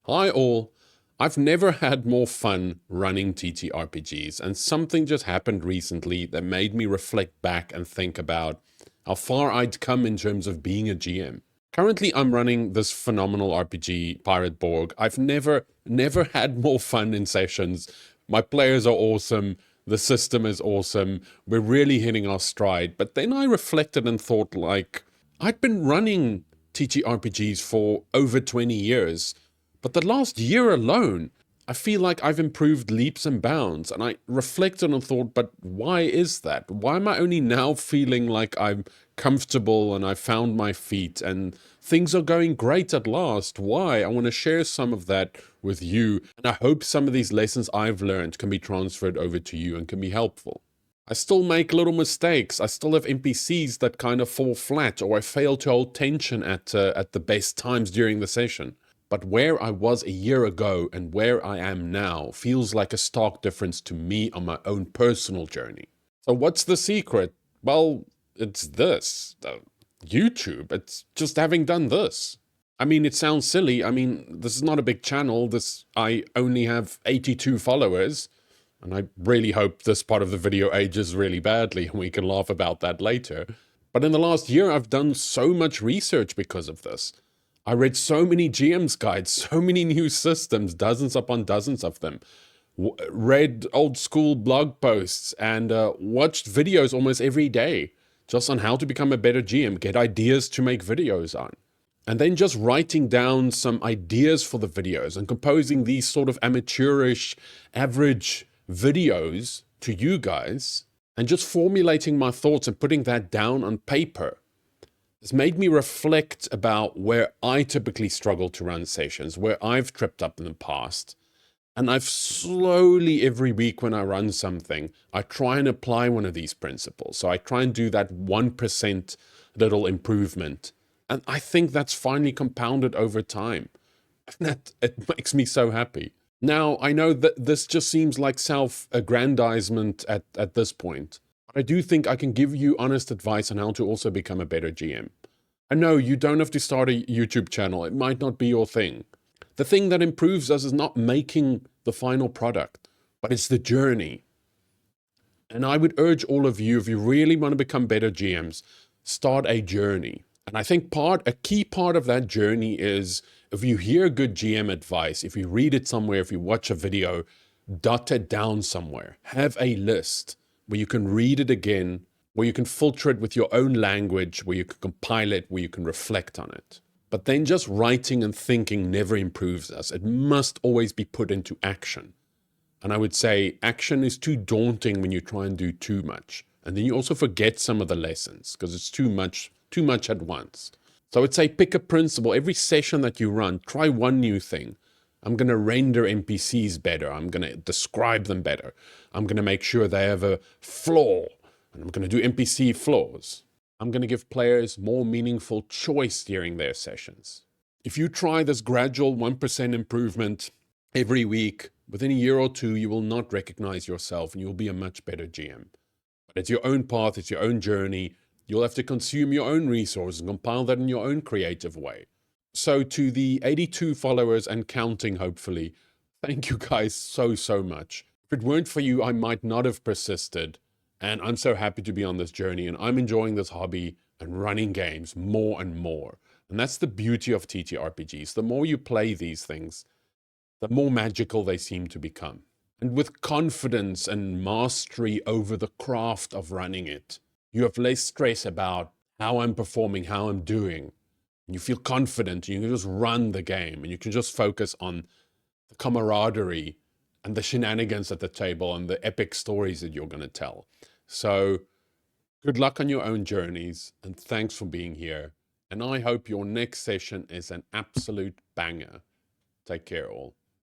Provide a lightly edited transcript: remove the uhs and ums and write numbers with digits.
Hi all. I've never had more fun running TTRPGs, and something just happened recently that made me reflect back and think about how far I'd come in terms of being a GM. Currently, I'm running this phenomenal RPG, Pirate Borg. I've never had more fun in sessions. My players are awesome. The system is awesome. We're really hitting our stride. But then I reflected and thought, like, I'd been running TTRPGs for over 20 years. But the last year alone, I feel like I've improved leaps and bounds. And I reflected and thought, but why is that? Why am I only now feeling like I'm comfortable and I found my feet and things are going great at last? Why? I want to share some of that with you. And I hope some of these lessons I've learned can be transferred over to you and can be helpful. I still make little mistakes. I still have NPCs that kind of fall flat, or I fail to hold tension at the best times during the session. But where I was a year ago and where I am now feels like a stark difference to me on my own personal journey. So what's the secret? Well, it's this. YouTube. It's just having done this. I mean, it sounds silly. I mean, this is not a big channel. I only have 82 followers. And I really hope this part of the video ages really badly and we can laugh about that later. But in the last year, I've done so much research because of this. I read so many GM's guides, so many new systems, dozens upon dozens of them. Read old school blog posts and watched videos almost every day just on how to become a better GM, get ideas to make videos on. And then just writing down some ideas for the videos and composing these sort of amateurish, average videos to you guys, and just formulating my thoughts and putting that down on paper. It's made me reflect about where I typically struggle to run sessions, where I've tripped up in the past. And I've slowly, every week when I run something, I try and apply one of these principles. So I try and do that 1% little improvement. And I think that's finally compounded over time. And it makes me so happy. Now, I know that this just seems like self-aggrandizement at this point. But I do think I can give you honest advice on how to also become a better GM. I know you don't have to start a YouTube channel. It might not be your thing. The thing that improves us is not making the final product, but it's the journey. And I would urge all of you, if you really want to become better GMs, start a journey. And I think a key part of that journey is if you hear good GM advice, if you read it somewhere, if you watch a video, dot it down somewhere. Have a list where you can read it again, where you can filter it with your own language, where you can compile it, where you can reflect on it. But then just writing and thinking never improves us. It must always be put into action. And I would say action is too daunting when you try and do too much. And then you also forget some of the lessons because it's too much at once. So I would say pick a principle. Every session that you run, try one new thing. I'm going to render NPCs better. I'm going to describe them better. I'm going to make sure they have a flaw. And I'm going to do NPC flaws. I'm going to give players more meaningful choice during their sessions. If you try this gradual 1% improvement every week, within a year or two, you will not recognize yourself and you'll be a much better GM. But it's your own path, it's your own journey. You'll have to consume your own resources and compile that in your own creative way. So to the 82 followers and counting, hopefully, thank you guys so much. If it weren't for you, I might not have persisted. And I'm so happy to be on this journey, and I'm enjoying this hobby and running games more and more. And that's the beauty of TTRPGs. The more you play these things, the more magical they seem to become. And with confidence and mastery over the craft of running it, you have less stress about how I'm performing, how I'm doing. And you feel confident, you can just run the game, and you can just focus on the camaraderie and the shenanigans at the table and the epic stories that you're going to tell. So good luck on your own journeys, and thanks for being here. And I hope your next session is an absolute banger. Take care, all.